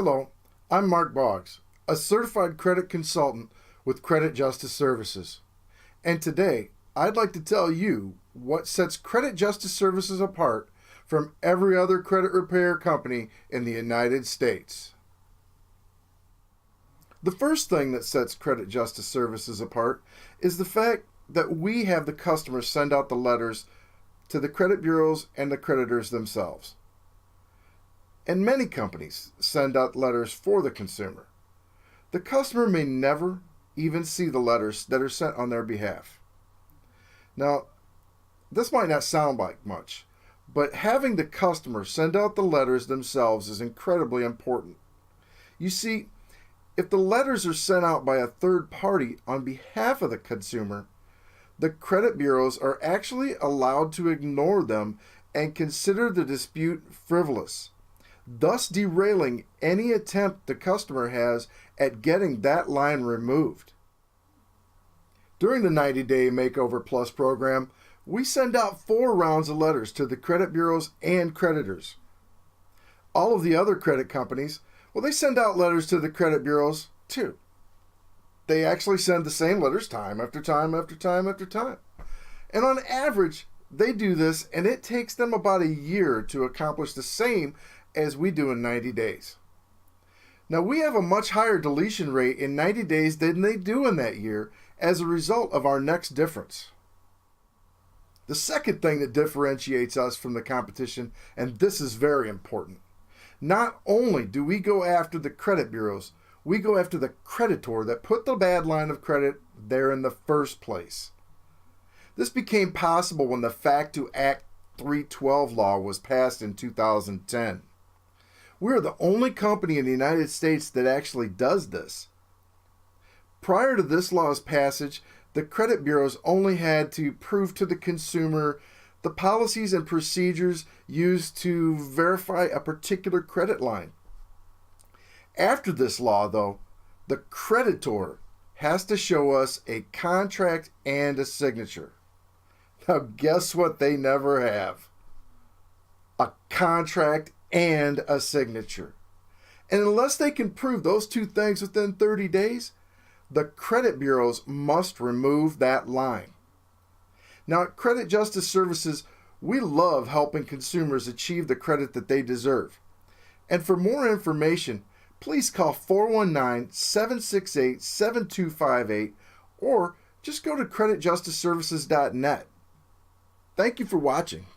Hello, I'm Mark Boggs, a certified credit consultant with Credit Justice Services. And today, I'd like to tell you what sets Credit Justice Services apart from every other credit repair company in the United States. The first thing that sets Credit Justice Services apart is the fact that we have the customers send out the letters to the credit bureaus and the creditors themselves. And many companies send out letters for the consumer. The customer may never even see the letters that are sent on their behalf. Now, this might not sound like much, but having the customer send out the letters themselves is incredibly important. You see, if the letters are sent out by a third party on behalf of the consumer, the credit bureaus are actually allowed to ignore them and consider the dispute frivolous, thus derailing any attempt the customer has at getting that line removed. During the 90-Day Makeover Plus program, we send out 4 rounds of letters to the credit bureaus and creditors. All of the other credit companies, well, they send out letters to the credit bureaus too. They actually send the same letters time after time after time after time. And on average, they do this, and it takes them about a year to accomplish the same as we do in 90 days. Now, we have a much higher deletion rate in 90 days than they do in that year as a result of our next difference. The second thing that differentiates us from the competition, and this is very important, not only do we go after the credit bureaus, we go after the creditor that put the bad line of credit there in the first place. This became possible when the FACT Act 312 law was passed in 2010. We are the only company in the United States that actually does this. Prior to this law's passage, the credit bureaus only had to prove to the consumer the policies and procedures used to verify a particular credit line. After this law, though, the creditor has to show us a contract and a signature. Now, guess what they never have? A contract and a signature. And unless they can prove those two things within 30 days, the credit bureaus must remove that line. Now, at Credit Justice Services, we love helping consumers achieve the credit that they deserve. And for more information, please call 419-768-7258 or just go to creditjusticeservices.net. Thank you for watching.